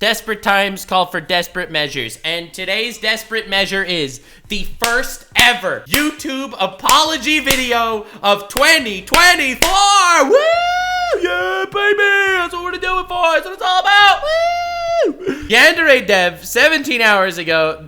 Desperate times call for desperate measures, and today's desperate measure is the first ever YouTube apology video of 2024! Woo! Yeah, baby! That's what we're doing for! That's what it's all about! Woo! Yandere Dev, 17 hours ago,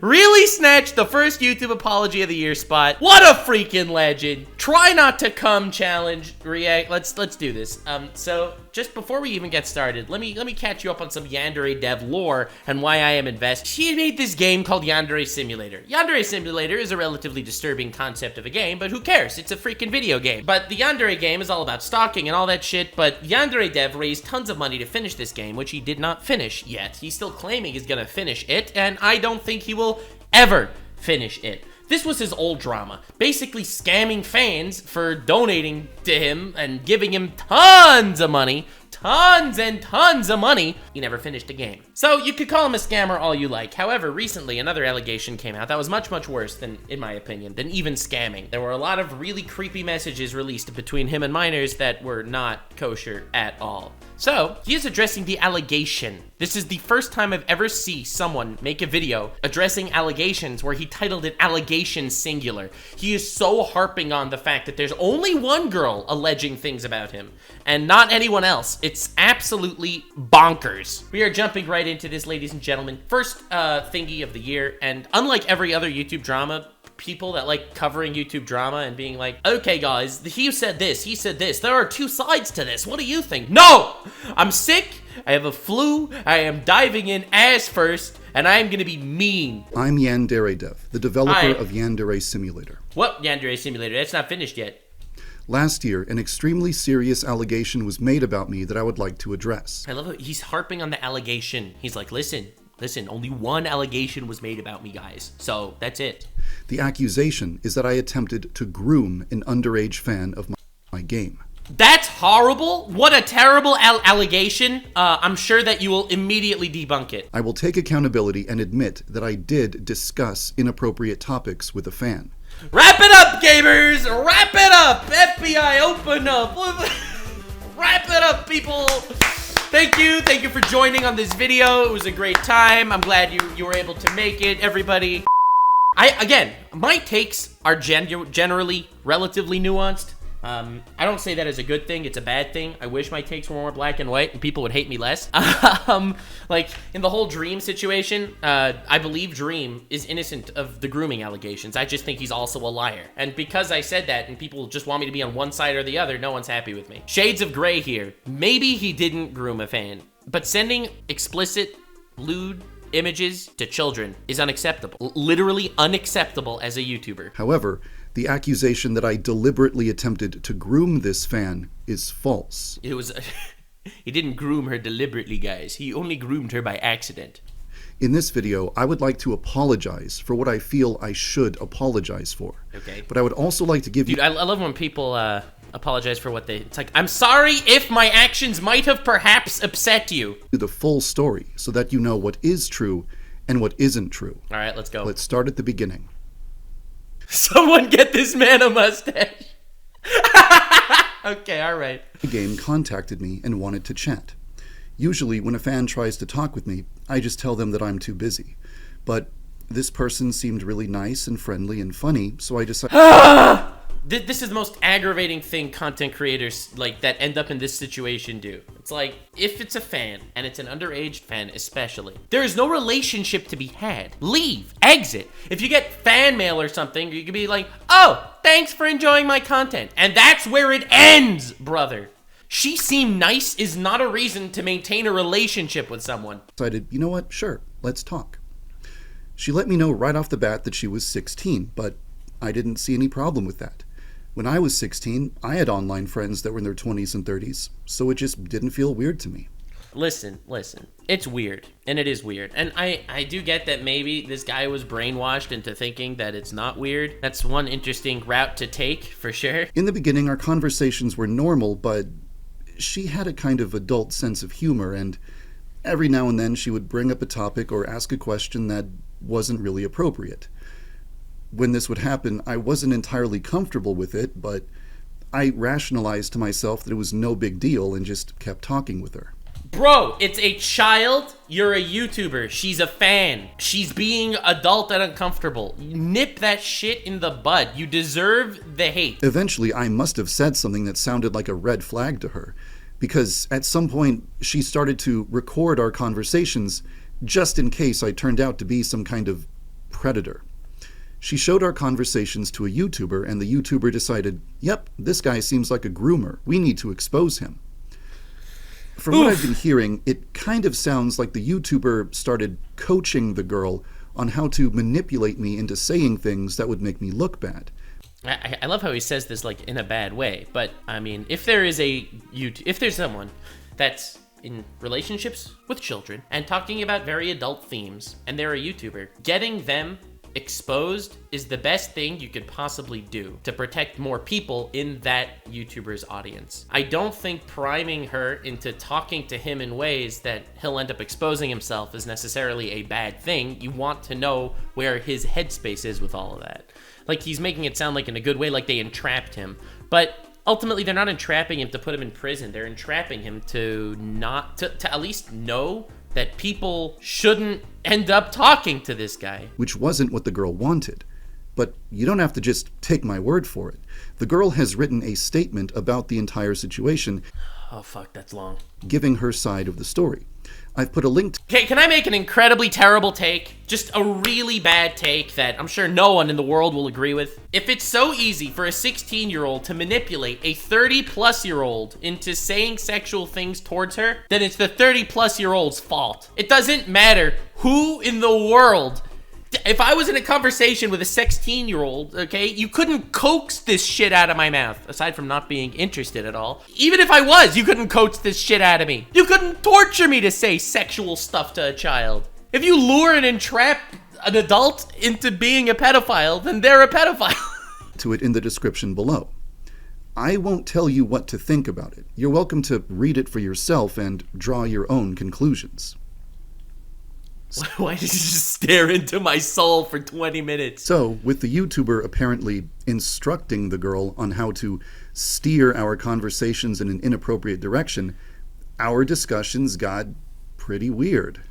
really snatched the first YouTube apology of the year spot. What a freaking legend! Try not to come challenge. React. Let's do this. So just before we even get started, let me catch you up on some Yandere Dev lore and why I am invested. She made this game called Yandere Simulator. Yandere Simulator is a relatively disturbing concept of a game, but who cares? It's a freaking video game. But the Yandere game is all about stalking and all that shit, but Yandere Dev raised tons of money to finish this game, which he did not finish yet. He's still claiming he's gonna finish it, and I don't think he will ever finish it. This was his old drama, basically scamming fans for donating to him and giving him tons of money, tons and tons of money. He never finished a game. So you could call him a scammer all you like. However, recently another allegation came out that was much, much worse than, in my opinion, than even scamming. There were a lot of really creepy messages released between him and minors that were not kosher at all. So, he is addressing the allegation. This is the first time I've ever seen someone make a video addressing allegations where he titled it Allegation Singular. He is so harping on the fact that there's only one girl alleging things about him, and not anyone else. It's absolutely bonkers. We are jumping right into this, ladies and gentlemen. First thingy of the year, and unlike every other YouTube drama, people that like covering YouTube drama and being like, okay guys, he said this, there are two sides to this, what do you think? No! I'm sick, I have a flu, I am diving in ass first, and I am gonna be mean. I'm Yandere Dev, the developer of Yandere Simulator. What Yandere Simulator? That's not finished yet. Last year, an extremely serious allegation was made about me that I would like to address. I love it, he's harping on the allegation. He's like, listen, only one allegation was made about me, guys, so that's it. The accusation is that I attempted to groom an underage fan of my game. That's horrible. What a terrible allegation. I'm sure that you will immediately debunk it. I will take accountability and admit that I did discuss inappropriate topics with a fan. Wrap it up, gamers! Wrap it up! FBI, open up! Wrap it up, people! Thank you for joining on this video. It was a great time. I'm glad you were able to make it, everybody. Again, my takes are generally relatively nuanced. I don't say that as a good thing, it's a bad thing. I wish my takes were more black and white and people would hate me less. Like, in the whole Dream situation, I believe Dream is innocent of the grooming allegations. I just think he's also a liar. And because I said that and people just want me to be on one side or the other, no one's happy with me. Shades of gray here. Maybe he didn't groom a fan, but sending explicit, lewd images to children is unacceptable. Literally unacceptable as a YouTuber. However, the accusation that I deliberately attempted to groom this fan is false. It was... He didn't groom her deliberately, guys. He only groomed her by accident. In this video, I would like to apologize for what I feel I should apologize for. Okay. But I would also like to give you... Dude, I love when people apologize for what they... It's like, I'm sorry if my actions might have perhaps upset you. The full story so that you know what is true and what isn't true. All right, let's go. Let's start at the beginning. Someone get this man a mustache. Okay, all right. The game contacted me and wanted to chat. Usually, when a fan tries to talk with me, I just tell them that I'm too busy. But this person seemed really nice and friendly and funny, so I decided... This is the most aggravating thing content creators like that end up in this situation do. It's like, if it's a fan, and it's an underage fan especially, there is no relationship to be had. Leave. Exit. If you get fan mail or something, you could be like, oh, thanks for enjoying my content. And that's where it ends, brother. She seemed nice is not a reason to maintain a relationship with someone. Decided, you know what, sure, let's talk. She let me know right off the bat that she was 16, but I didn't see any problem with that. When I was 16, I had online friends that were in their 20s and 30s, so it just didn't feel weird to me. Listen. It's weird, and it is weird. And I do get that maybe this guy was brainwashed into thinking that it's not weird. That's one interesting route to take, for sure. In the beginning, our conversations were normal, but she had a kind of adult sense of humor, and every now and then she would bring up a topic or ask a question that wasn't really appropriate. When this would happen, I wasn't entirely comfortable with it, but I rationalized to myself that it was no big deal and just kept talking with her. Bro, it's a child. You're a YouTuber. She's a fan. She's being adult and uncomfortable. Nip that shit in the bud. You deserve the hate. Eventually, I must have said something that sounded like a red flag to her, because at some point, she started to record our conversations just in case I turned out to be some kind of predator. She showed our conversations to a YouTuber, and the YouTuber decided, yep, this guy seems like a groomer. We need to expose him. From what I've been hearing, it kind of sounds like the YouTuber started coaching the girl on how to manipulate me into saying things that would make me look bad. I love how he says this like in a bad way, but I mean, if there's someone that's in relationships with children and talking about very adult themes, and they're a YouTuber, getting them exposed is the best thing you could possibly do to protect more people in that YouTuber's audience. I don't think priming her into talking to him in ways that he'll end up exposing himself is necessarily a bad thing. You want to know where his headspace is with all of that. Like, he's making it sound like in a good way, like they entrapped him. But ultimately, they're not entrapping him to put him in prison. They're entrapping him to at least know that people shouldn't end up talking to this guy. Which wasn't what the girl wanted. But you don't have to just take my word for it. The girl has written a statement about the entire situation. Oh fuck, that's long. Giving her side of the story. I've put a link to... Okay, can I make an incredibly terrible take? Just a really bad take that I'm sure no one in the world will agree with. If it's so easy for a 16-year-old to manipulate a 30-plus-year-old into saying sexual things towards her, then it's the 30-plus-year-old's fault. It doesn't matter who in the world... If I was in a conversation with a 16-year-old, okay, you couldn't coax this shit out of my mouth, aside from not being interested at all. Even if I was, you couldn't coax this shit out of me. You couldn't torture me to say sexual stuff to a child. If you lure and entrap an adult into being a pedophile, then they're a pedophile. To it in the description below. I won't tell you what to think about it. You're welcome to read it for yourself and draw your own conclusions. Why did you just stare into my soul for 20 minutes? So, with the YouTuber apparently instructing the girl on how to steer our conversations in an inappropriate direction, our discussions got pretty weird.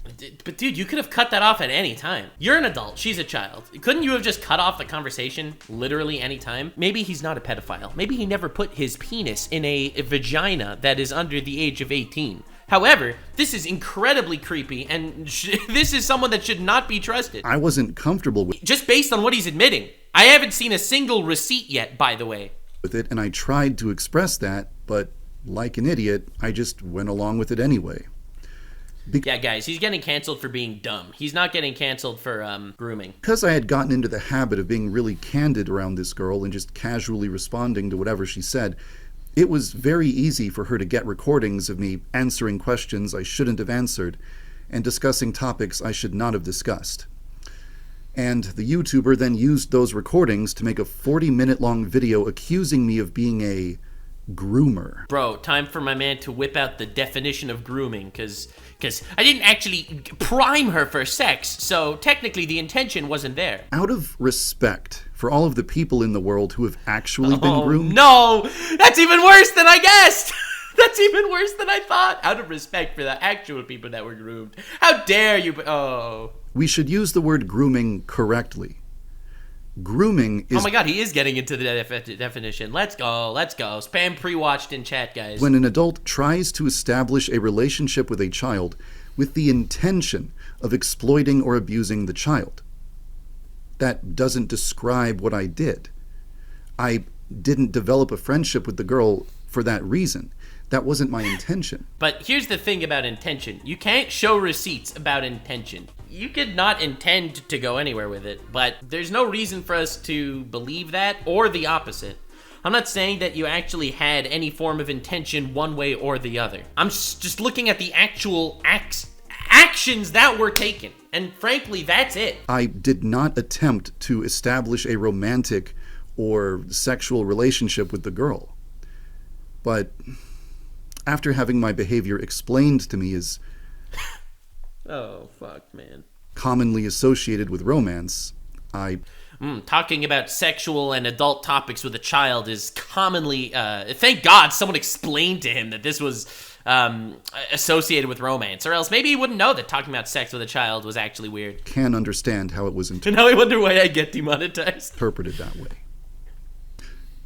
But dude, you could have cut that off at any time. You're an adult, she's a child. Couldn't you have just cut off the conversation literally any time? Maybe he's not a pedophile. Maybe he never put his penis in a vagina that is under the age of 18. However, this is incredibly creepy, and this is someone that should not be trusted. I wasn't comfortable with just based on what he's admitting. I haven't seen a single receipt yet, by the way. With it, and I tried to express that, but like an idiot, I just went along with it anyway. Yeah, guys, he's getting canceled for being dumb. He's not getting canceled for grooming. Because I had gotten into the habit of being really candid around this girl and just casually responding to whatever she said, it was very easy for her to get recordings of me answering questions I shouldn't have answered and discussing topics I should not have discussed. And the YouTuber then used those recordings to make a 40-minute-long video accusing me of being a groomer. Bro, time for my man to whip out the definition of grooming, because I didn't actually prime her for sex, so technically the intention wasn't there. Out of respect for all of the people in the world who have actually been groomed... No! That's even worse than I guessed! That's even worse than I thought! Out of respect for the actual people that were groomed. How dare you... Oh. We should use the word grooming correctly. Grooming is... Oh my god, he is getting into the definition. Let's go. Spam pre-watched in chat, guys. When an adult tries to establish a relationship with a child with the intention of exploiting or abusing the child. That doesn't describe what I did. I didn't develop a friendship with the girl for that reason. That wasn't my intention. But here's the thing about intention. You can't show receipts about intention. You could not intend to go anywhere with it, but there's no reason for us to believe that or the opposite. I'm not saying that you actually had any form of intention one way or the other. I'm just looking at the actual actions that were taken. And frankly, that's it. I did not attempt to establish a romantic or sexual relationship with the girl. But after having my behavior explained to me as oh, fuck, man. commonly associated with romance, I... talking about sexual and adult topics with a child is commonly... thank God someone explained to him that this was associated with romance, or else maybe he wouldn't know that talking about sex with a child was actually weird. Can understand how it was And now I wonder why I get demonetized. interpreted that way.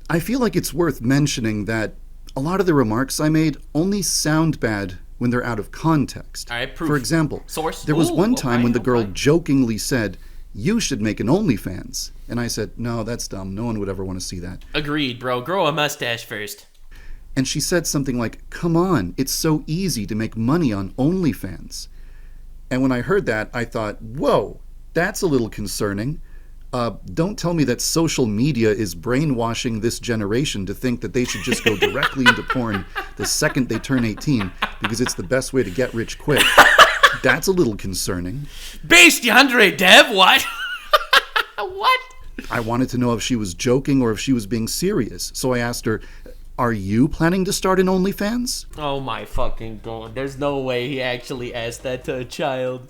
I feel like it's worth mentioning that a lot of the remarks I made only sound bad when they're out of context. All right, proof. For example, Source? there was one time when the girl okay. jokingly said, "You should make an OnlyFans." And I said, "No, that's dumb. No one would ever want to see that." Agreed, bro. Grow a mustache first. And she said something like, "Come on, it's so easy to make money on OnlyFans." And when I heard that, I thought, whoa, that's a little concerning. Don't tell me that social media is brainwashing this generation to think that they should just go directly into porn the second they turn 18 because it's the best way to get rich quick. That's a little concerning. Based yandere dev, what? What? I wanted to know if she was joking or if she was being serious. So I asked her, "Are you planning to start an OnlyFans?" Oh my fucking god. There's no way he actually asked that to a child.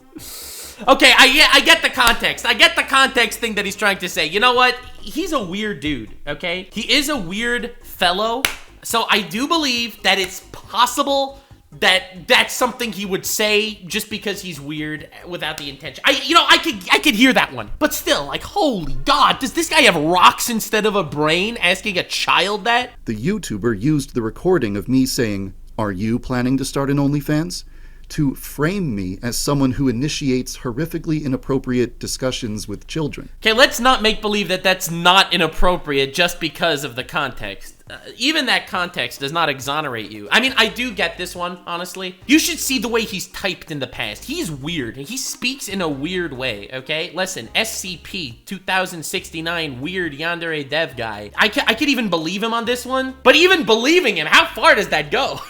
Okay, I get the context. I get the context thing that he's trying to say. You know what? He's a weird dude, okay? He is a weird fellow. So I do believe that it's possible that that's something he would say just because he's weird without the intention. I could hear that one. But still, like, holy god, does this guy have rocks instead of a brain asking a child that? The YouTuber used the recording of me saying, "Are you planning to start an OnlyFans?" to frame me as someone who initiates horrifically inappropriate discussions with children. Okay, let's not make believe that that's not inappropriate just because of the context. Even that context does not exonerate you. I mean, I do get this one, honestly. You should see the way he's typed in the past. He's weird. He speaks in a weird way, okay? Listen, SCP 2069 weird yandere dev guy. I could even believe him on this one, but even believing him, how far does that go?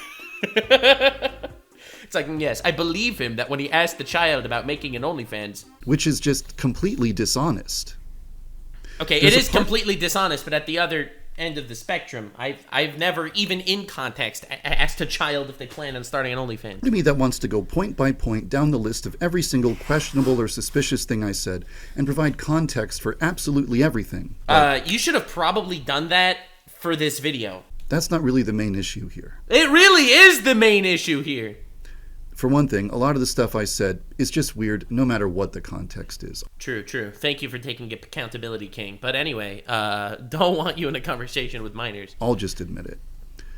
It's like, yes, I believe him that when he asked the child about making an OnlyFans. Which is just completely dishonest. Okay, it is completely dishonest, but at the other end of the spectrum, I've never, even in context, asked a child if they plan on starting an OnlyFans. To me, that wants to go point by point down the list of every single questionable or suspicious thing I said and provide context for absolutely everything. You should have probably done that for this video. That's not really the main issue here. It really is the main issue here. For one thing, a lot of the stuff I said is just weird no matter what the context is. True. Thank you for taking accountability, King. But anyway, don't want you in a conversation with minors. I'll just admit it.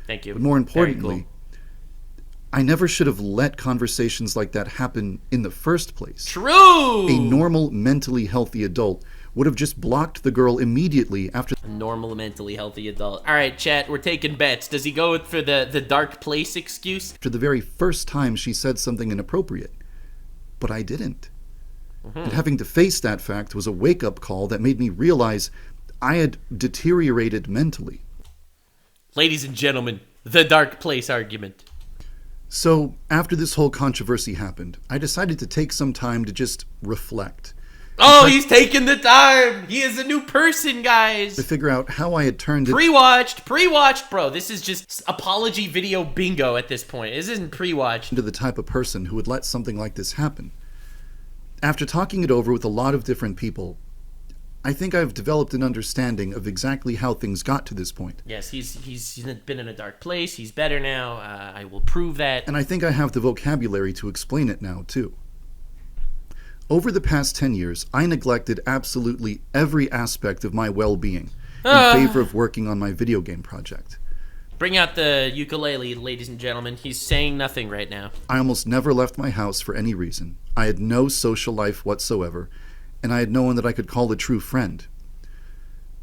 Thank you. But more importantly, cool. I never should have let conversations like that happen in the first place. True! A normal, mentally healthy adult would have just blocked the girl immediately after... A normal, mentally healthy adult. All right, chat, we're taking bets. Does he go for the dark place excuse? After the very first time she said something inappropriate. But I didn't. And having to face that fact was a wake-up call that made me realize I had deteriorated mentally. Ladies and gentlemen, the dark place argument. So, after this whole controversy happened, I decided to take some time to just reflect. Oh, he's taking the time. He is a new person, guys. To figure out how I had turned it... Pre-watched, bro. This is just apology video bingo at this point. This isn't pre-watched. ...into the type of person who would let something like this happen. After talking it over with a lot of different people, I think I've developed an understanding of exactly how things got to this point. Yes, he's been in a dark place. He's better now. I will prove that. And I think I have the vocabulary to explain it now, too. Over the past 10 years, I neglected absolutely every aspect of my well-being in favor of working on my video game project. Bring out the ukulele, ladies and gentlemen. He's saying nothing right now. I almost never left my house for any reason. I had no social life whatsoever, and I had no one that I could call a true friend.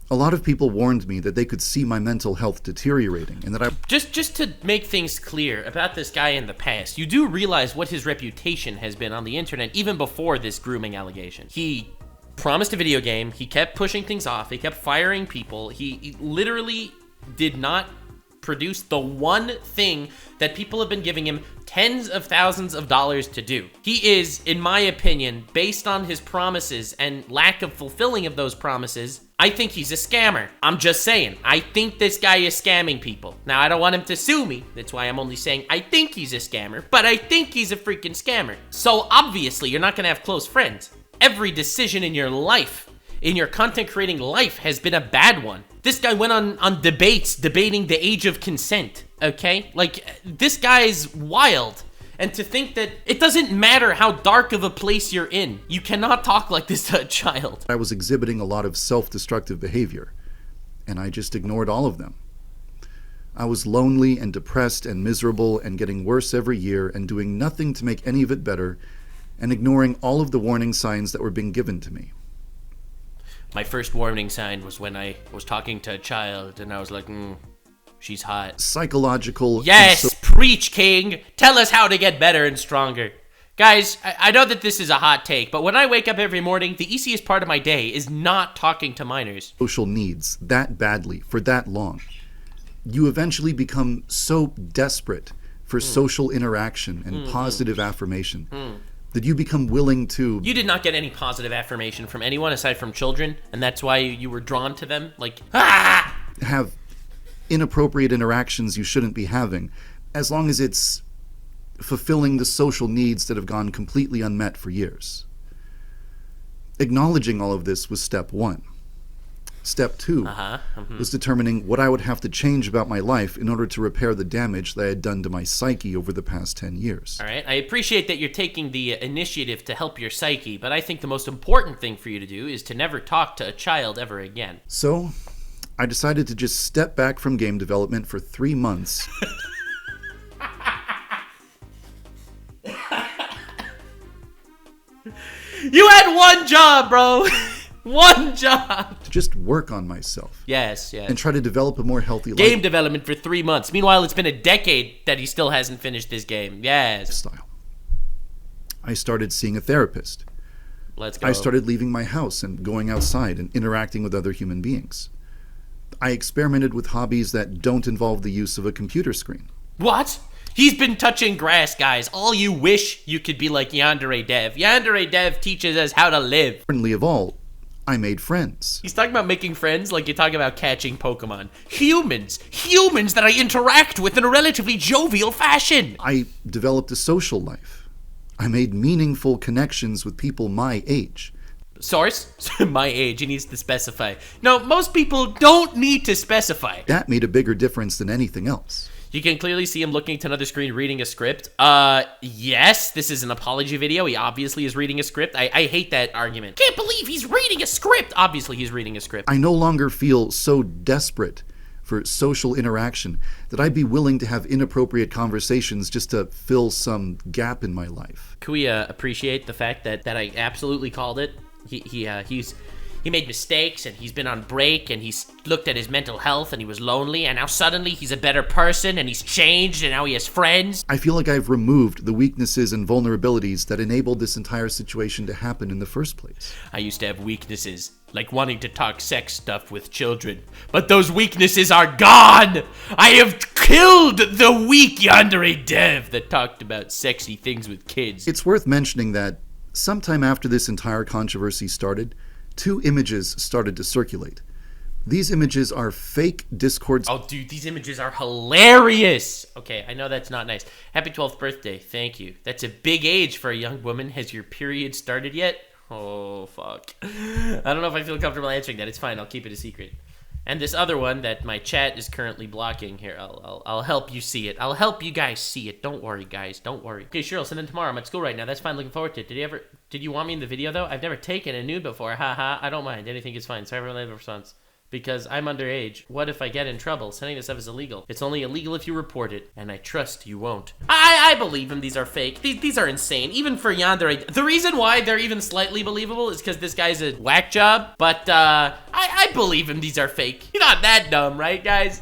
A lot of people warned me that they could see my mental health deteriorating, and that I... Just to make things clear about this guy in the past, you do realize what his reputation has been on the internet even before this grooming allegation. He promised a video game, he kept pushing things off, he kept firing people, he literally did not produce the one thing that people have been giving him tens of thousands of dollars to do. He is, in my opinion, based on his promises and lack of fulfilling of those promises, I think he's a scammer. I'm just saying, I think this guy is scamming people. Now, I don't want him to sue me. That's why I'm only saying I think he's a scammer, but I think he's a freaking scammer. So obviously, you're not gonna have close friends. Every decision in your life, in your content creating life, has been a bad one. This guy went on debates debating the age of consent. okay? Like, this guy's wild. And to think that it doesn't matter how dark of a place you're in, you cannot talk like this to a child. I was exhibiting a lot of self-destructive behavior, and I just ignored all of them. I was lonely and depressed and miserable and getting worse every year and doing nothing to make any of it better and ignoring all of the warning signs that were being given to me. My first warning sign was when I was talking to a child and I was like, she's hot. Psychological... Yes, preach, King. Tell us how to get better and stronger. Guys, I know that this is a hot take, but when I wake up every morning, the easiest part of my day is not talking to minors. Social needs that badly for that long. You eventually become so desperate for social interaction and positive affirmation that you become willing to... You did not get any positive affirmation from anyone aside from children, and that's why you were drawn to them? Like, have inappropriate interactions you shouldn't be having, as long as it's fulfilling the social needs that have gone completely unmet for years. Acknowledging all of this was step one. Step two was determining what I would have to change about my life in order to repair the damage that I had done to my psyche over the past 10 years. All right, I appreciate that you're taking the initiative to help your psyche, but I think the most important thing for you to do is to never talk to a child ever again. So, I decided to just step back from game development for 3 months. You had one job, bro! One job! To just work on myself. Yes. And try to develop a more healthy life. Game development for 3 months. Meanwhile, it's been a decade that he still hasn't finished this game. Yes. Style. I started seeing a therapist. Let's go. I started leaving my house and going outside and interacting with other human beings. I experimented with hobbies that don't involve the use of a computer screen. What? He's been touching grass, guys. All you wish you could be like Yandere Dev. Yandere Dev teaches us how to live. Importantly of all, I made friends. He's talking about making friends like you're talking about catching Pokemon. Humans that I interact with in a relatively jovial fashion. I developed a social life. I made meaningful connections with people my age. Source? My age, he needs to specify. No, most people don't need to specify. That made a bigger difference than anything else. You can clearly see him looking to another screen reading a script. Yes, this is an apology video. He obviously is reading a script. I hate that argument. Can't believe he's reading a script. Obviously, he's reading a script. I no longer feel so desperate for social interaction that I'd be willing to have inappropriate conversations just to fill some gap in my life. Can we appreciate the fact that I absolutely called it? He made mistakes, and he's been on break, and he's looked at his mental health, and he was lonely, and now suddenly he's a better person, and he's changed, and now he has friends. I feel like I've removed the weaknesses and vulnerabilities that enabled this entire situation to happen in the first place. I used to have weaknesses, like wanting to talk sex stuff with children, but those weaknesses are gone! I have killed the weak yandere dev that talked about sexy things with kids. It's worth mentioning that sometime after this entire controversy started, 2 images started to circulate. These images are fake Discord... Oh, dude, these images are hilarious! Okay, I know that's not nice. Happy 12th birthday, thank you. That's a big age for a young woman. Has your period started yet? Oh, fuck. I don't know if I feel comfortable answering that. It's fine, I'll keep it a secret. And this other one that my chat is currently blocking. Here, I'll help you see it. I'll help you guys see it. Don't worry, guys. Don't worry. Okay, sure, I'll send it tomorrow. I'm at school right now. That's fine. Looking forward to it. Did you want me in the video, though? I've never taken a nude before. Haha. I don't mind. Anything is fine. Sorry for my response. Because I'm underage. What if I get in trouble? Sending this stuff is illegal. It's only illegal if you report it, and I trust you won't. I believe him. These are fake. These are insane. Even for yandere. The reason why they're even slightly believable is because this guy's a whack job. But I believe him. These are fake. You're not that dumb, right, guys?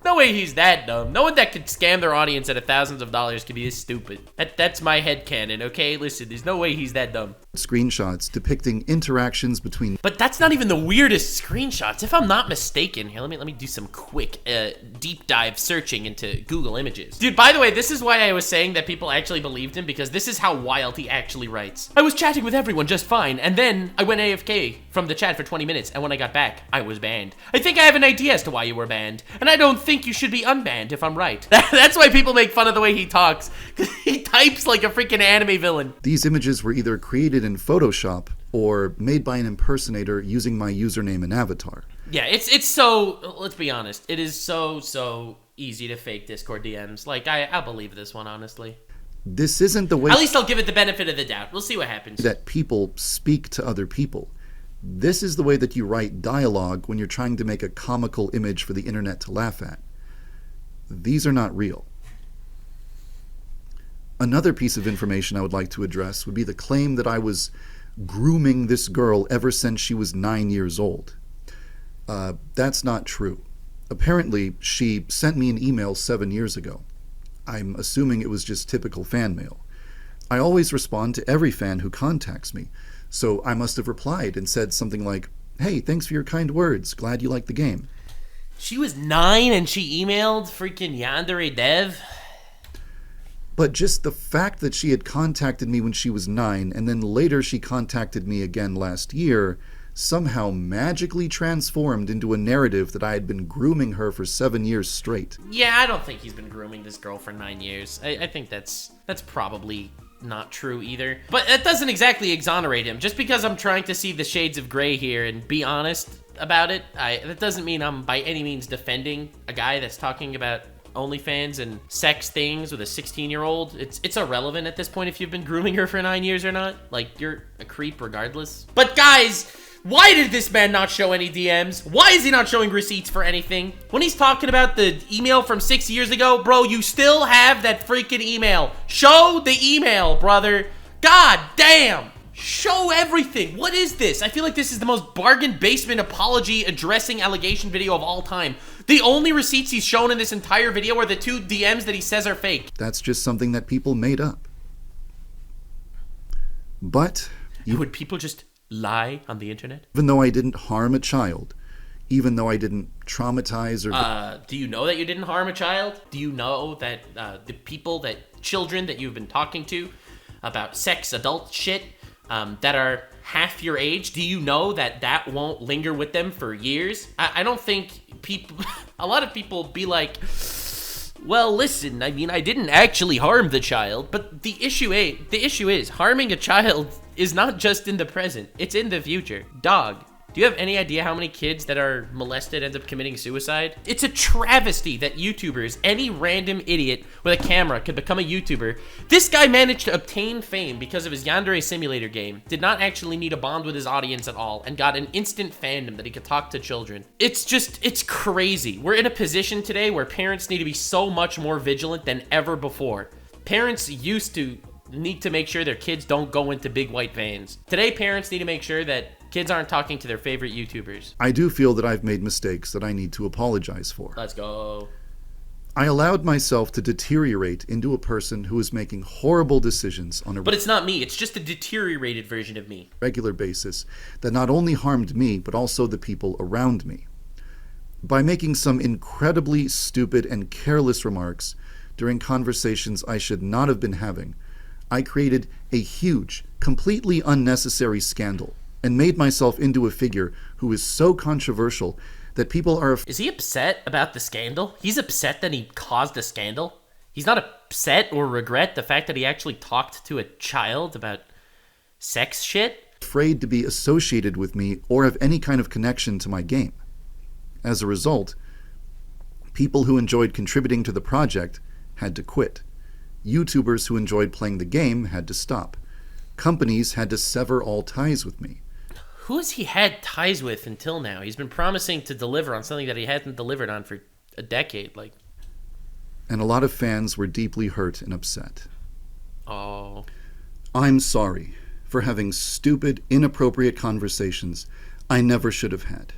No way he's that dumb. No one that could scam their audience at thousands of dollars could be this stupid. That's my headcanon, okay? Listen, there's no way he's that dumb. Screenshots depicting interactions between... But that's not even the weirdest screenshots. If I'm not mistaken, here, let me do some quick deep dive searching into Google Images. Dude, by the way, this is why I was saying that people actually believed him, because this is how wild he actually writes. I was chatting with everyone just fine, and then I went AFK from the chat for 20 minutes, and when I got back, I was banned. I think I have an idea as to why you were banned, and I don't think you should be unbanned if I'm right. That's why people make fun of the way he talks, because he types like a freaking anime villain. These images were either created in Photoshop or made by an impersonator using my username and avatar. Yeah, it's so, let's be honest, it is so easy to fake Discord DMs. Like, I'll believe this one, honestly. This isn't the way... At least I'll give it the benefit of the doubt. We'll see what happens. ...that people speak to other people. This is the way that you write dialogue when you're trying to make a comical image for the internet to laugh at. These are not real. Another piece of information I would like to address would be the claim that I was grooming this girl ever since she was 9 years old. That's not true. Apparently, she sent me an email 7 years ago. I'm assuming it was just typical fan mail. I always respond to every fan who contacts me, so I must have replied and said something like, "Hey, thanks for your kind words. Glad you like the game." She was 9 and she emailed freaking Yandere Dev? But just the fact that she had contacted me when she was 9, and then later she contacted me again last year, somehow magically transformed into a narrative that I had been grooming her for 7 years straight. Yeah, I don't think he's been grooming this girl for 9 years. I think that's probably not true either. But that doesn't exactly exonerate him. Just because I'm trying to see the shades of gray here and be honest about it, that doesn't mean I'm by any means defending a guy that's talking about OnlyFans and sex things with a 16-year-old. It's irrelevant at this point if you've been grooming her for 9 years or not. Like, you're a creep regardless. But guys, why did this man not show any DMs? Why is he not showing receipts for anything? When he's talking about the email from 6 years ago, bro, you still have that freaking email. Show the email, brother. God damn. Show everything. What is this? I feel like this is the most bargain basement apology addressing allegation video of all time. The only receipts he's shown in this entire video are the 2 DMs that he says are fake. That's just something that people made up. But... would people just lie on the internet? Even though I didn't harm a child, even though I didn't traumatize or... do you know that you didn't harm a child? Do you know that the children that you've been talking to about sex, adult shit, that are half your age, do you know that won't linger with them for years? I don't think people, a lot of people be like, well, listen, I mean, I didn't actually harm the child, but the issue is harming a child is not just in the present, it's in the future. Dog, do you have any idea how many kids that are molested end up committing suicide? It's a travesty that YouTubers, any random idiot with a camera could become a YouTuber. This guy managed to obtain fame because of his Yandere simulator game, did not actually need a bond with his audience at all, and got an instant fandom that he could talk to children. It's crazy. We're in a position today where parents need to be so much more vigilant than ever before. Parents used to need to make sure their kids don't go into big white vans. Today, parents need to make sure that kids aren't talking to their favorite YouTubers. I do feel that I've made mistakes that I need to apologize for. Let's go. I allowed myself to deteriorate into a person who is making horrible decisions on a... But it's not me. It's just a deteriorated version of me. ...regular basis that not only harmed me, but also the people around me. By making some incredibly stupid and careless remarks during conversations I should not have been having, I created a huge, completely unnecessary scandal and made myself into a figure who is so controversial that people are... Is he upset about the scandal? He's upset that he caused a scandal? He's not upset or regret the fact that he actually talked to a child about sex shit? ...afraid to be associated with me or have any kind of connection to my game. As a result, people who enjoyed contributing to the project had to quit. YouTubers who enjoyed playing the game had to stop. Companies had to sever all ties with me. Who has he had ties with until now? He's been promising to deliver on something that he hasn't delivered on for a decade. And a lot of fans were deeply hurt and upset. Oh. I'm sorry for having stupid, inappropriate conversations I never should have had.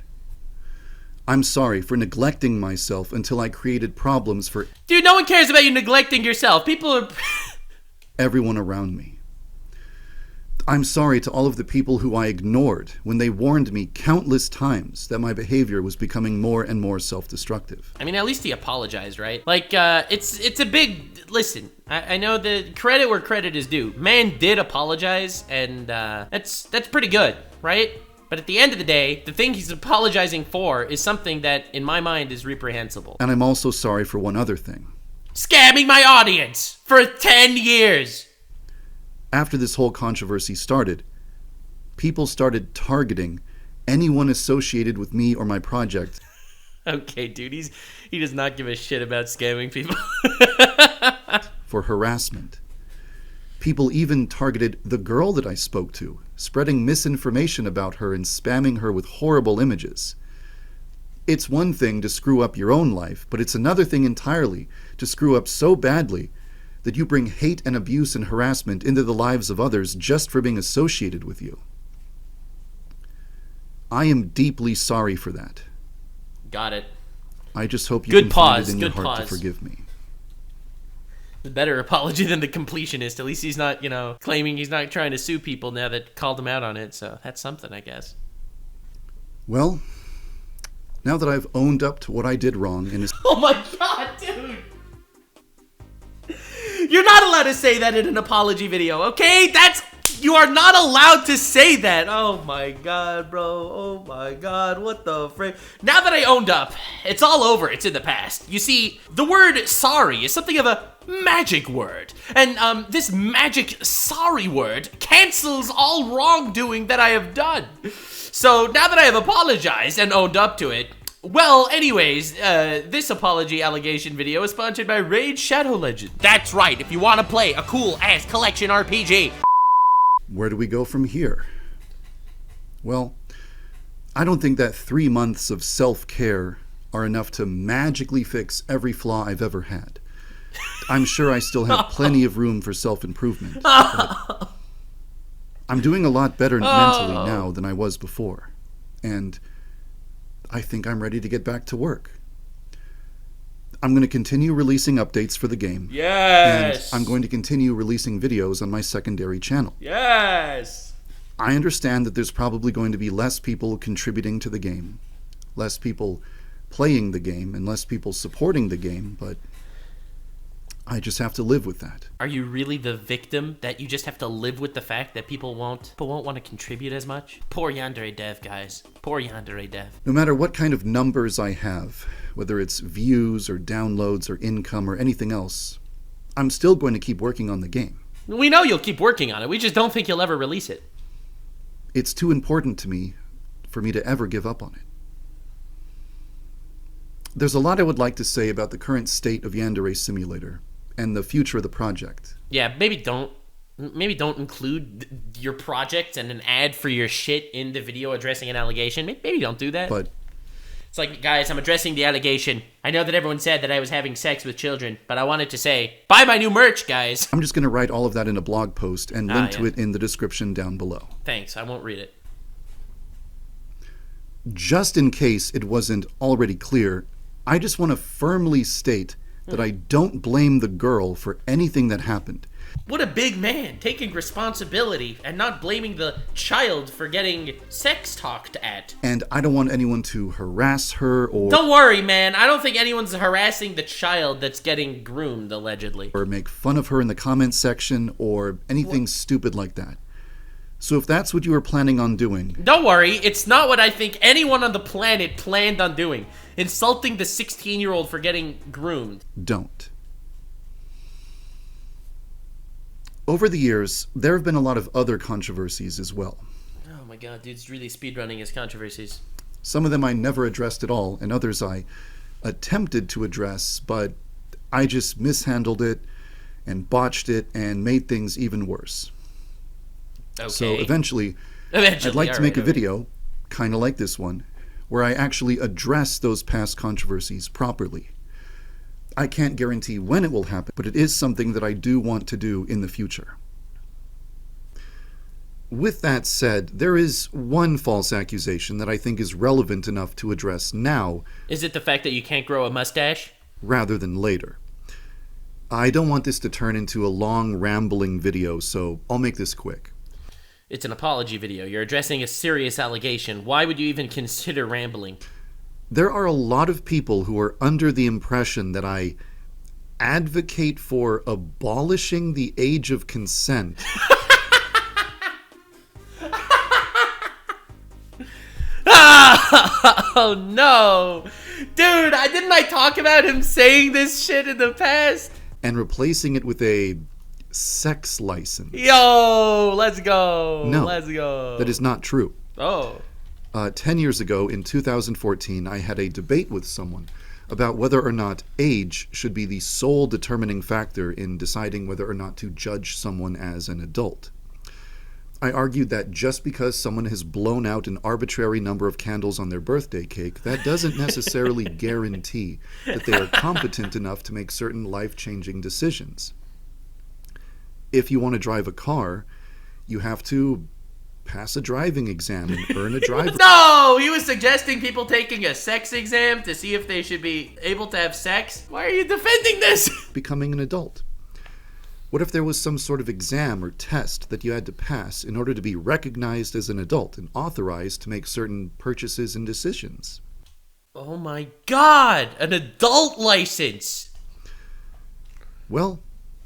I'm sorry for neglecting myself until I created problems for... Dude, no one cares about you neglecting yourself. People are... ...everyone around me. I'm sorry to all of the people who I ignored when they warned me countless times that my behavior was becoming more and more self-destructive. I mean, at least he apologized, right? It's a big... Listen, I know the credit where credit is due. Man did apologize, and that's pretty good, right? But at the end of the day, the thing he's apologizing for is something that, in my mind, is reprehensible. And I'm also sorry for one other thing. Scamming my audience for 10 years! After this whole controversy started, people started targeting anyone associated with me or my project Okay, dude, he does not give a shit about scamming people. for harassment. People even targeted the girl that I spoke to, spreading misinformation about her and spamming her with horrible images. It's one thing to screw up your own life, but it's another thing entirely to screw up so badly that you bring hate and abuse and harassment into the lives of others just for being associated with you. I am deeply sorry for that. Got it. I just hope you Good can pause, find it in your good heart to pause. forgive me. A better apology than the completionist. At least he's not, claiming he's not trying to sue people now that called him out on it. So that's something, I guess. Well, now that I've owned up to what I did wrong and Oh my god, dude! You're not allowed to say that in an apology video, okay? You are not allowed to say that. Oh my god, bro. Oh my god, what the frick? Now that I owned up, it's all over. It's in the past. You see, the word sorry is something of a magic word. And this magic sorry word cancels all wrongdoing that I have done. So now that I have apologized and owned up to it, well, anyways, this apology allegation video is sponsored by Raid Shadow Legend. That's right, if you want to play a cool-ass collection RPG. where do we go from here? Well, I don't think that 3 months of self-care are enough to magically fix every flaw I've ever had. I'm sure I still have plenty of room for self-improvement. But I'm doing a lot better mentally now than I was before. And I think I'm ready to get back to work. I'm going to continue releasing updates for the game. Yes! And I'm going to continue releasing videos on my secondary channel. Yes! I understand that there's probably going to be less people contributing to the game, less people playing the game, and less people supporting the game, but I just have to live with that. Are you really the victim that you just have to live with the fact that people won't want to contribute as much? Poor yandere dev, guys. Poor yandere dev. No matter what kind of numbers I have, whether it's views or downloads or income or anything else, I'm still going to keep working on the game. We know you'll keep working on it. We just don't think you'll ever release it. It's too important to me for me to ever give up on it. There's a lot I would like to say about the current state of Yandere Simulator and the future of the project. Yeah, maybe don't include your project and an ad for your shit in the video addressing an allegation. Maybe don't do that. But it's like, guys, I'm addressing the allegation. I know that everyone said that I was having sex with children, but I wanted to say, buy my new merch, guys. I'm just going to write all of that in a blog post and link to it in the description down below. Thanks, I won't read it. Just in case it wasn't already clear, I just want to firmly state that I don't blame the girl for anything that happened. What a big man, taking responsibility and not blaming the child for getting sex talked at. And I don't want anyone to harass her or... Don't worry, man. I don't think anyone's harassing the child that's getting groomed, allegedly. Or make fun of her in the comments section or anything stupid like that. So if that's what you were planning on doing... Don't worry, it's not what I think anyone on the planet planned on doing. Insulting the 16-year-old for getting groomed. Don't. Over the years, there have been a lot of other controversies as well. Oh my god, dude's really speedrunning his controversies. Some of them I never addressed at all, and others I attempted to address, but I just mishandled it and botched it and made things even worse. Okay. So eventually I'd like to make a video, kind of like this one, where I actually address those past controversies properly. I can't guarantee when it will happen, but it is something that I do want to do in the future. With that said, there is one false accusation that I think is relevant enough to address now. Is it the fact that you can't grow a mustache? Rather than later. I don't want this to turn into a long, rambling video, so I'll make this quick. It's an apology video. You're addressing a serious allegation. Why would you even consider rambling? There are a lot of people who are under the impression that I advocate for abolishing the age of consent. Oh no! Dude, didn't I talk about him saying this shit in the past? And replacing it with a sex license. Yo, let's go. No, let's go. that is not true. Oh. 10 years ago, in 2014, I had a debate with someone about whether or not age should be the sole determining factor in deciding whether or not to judge someone as an adult. I argued that just because someone has blown out an arbitrary number of candles on their birthday cake, that doesn't necessarily guarantee that they are competent enough to make certain life-changing decisions. If you want to drive a car, you have to pass a driving exam and earn a driver's No! He was suggesting people taking a sex exam to see if they should be able to have sex? Why are you defending this? becoming an adult. What if there was some sort of exam or test that you had to pass in order to be recognized as an adult and authorized to make certain purchases and decisions? Oh my god! An adult license! Well,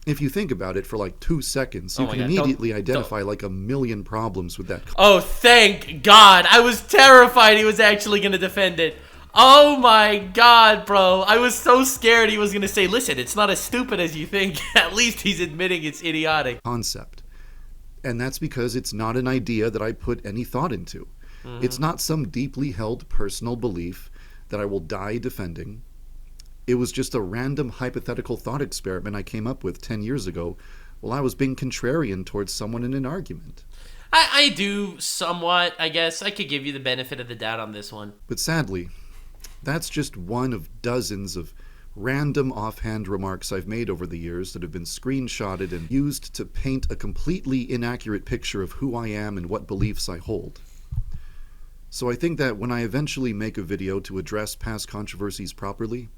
if you think about it for like 2 seconds, you Oh my can God, immediately don't- identify like a million problems with that. Oh, thank God! I was terrified he was actually gonna defend it. Oh my god, bro. I was so scared he was gonna say, listen, it's not as stupid as you think. At least he's admitting it's idiotic. Concept. And that's because it's not an idea that I put any thought into. It's not some deeply held personal belief that I will die defending. It was just a random hypothetical thought experiment I came up with 10 years ago while I was being contrarian towards someone in an argument. I do somewhat, I guess. I could give you the benefit of the doubt on this one. But sadly, that's just one of dozens of random offhand remarks I've made over the years that have been screenshotted and used to paint a completely inaccurate picture of who I am and what beliefs I hold. So I think that when I eventually make a video to address past controversies properly,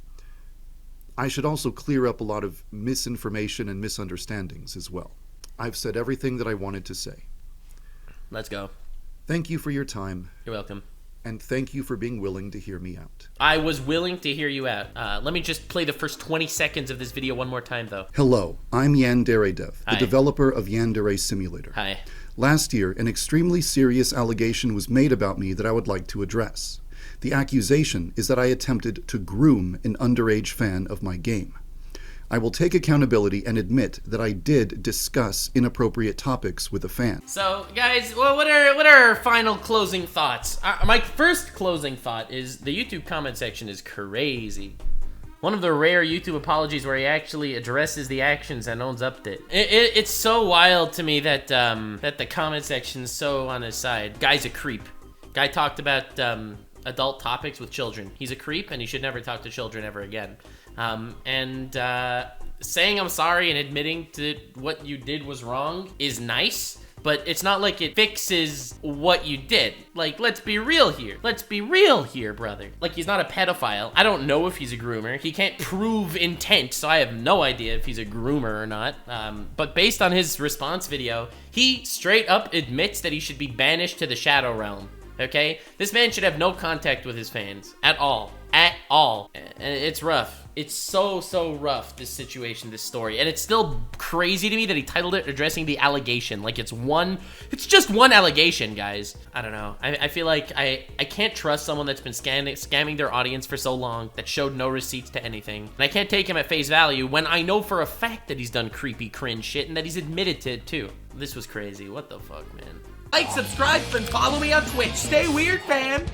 I should also clear up a lot of misinformation and misunderstandings as well. I've said everything that I wanted to say. Let's go. Thank you for your time, You're welcome. and thank you for being willing to hear me out. I was willing to hear you out. Let me just play the first 20 seconds of this video one more time, though. Hello, I'm Yandere Dev, the Hi. developer of Yandere Simulator. Hi. Last year, an extremely serious allegation was made about me that I would like to address. The accusation is that I attempted to groom an underage fan of my game. I will take accountability and admit that I did discuss inappropriate topics with a fan. So, guys, well, what are our final closing thoughts? My first closing thought is the YouTube comment section is crazy. One of the rare YouTube apologies where he actually addresses the actions and owns up to it. It's so wild to me that that the comment section's so on his side. Guy's a creep. Guy talked about adult topics with children. He's a creep, and he should never talk to children ever again. Saying I'm sorry and admitting to what you did was wrong is nice, but it's not like it fixes what you did. Like, let's be real here. Let's be real here, brother. Like, he's not a pedophile. I don't know if he's a groomer. He can't prove intent, so I have no idea if he's a groomer or not. But based on his response video, he straight up admits that he should be banished to the Shadow Realm. Okay? This man should have no contact with his fans. At all. At all. And it's rough. It's so rough, this situation, this story. And it's still crazy to me that he titled it Addressing the Allegation. Like, it's just one allegation, guys. I don't know. I feel like I can't trust someone that's been scamming their audience for so long, that showed no receipts to anything. And I can't take him at face value when I know for a fact that he's done creepy, cringe shit and that he's admitted to it, too. This was crazy. What the fuck, man? Like, subscribe, and follow me on Twitch. Stay weird, fam.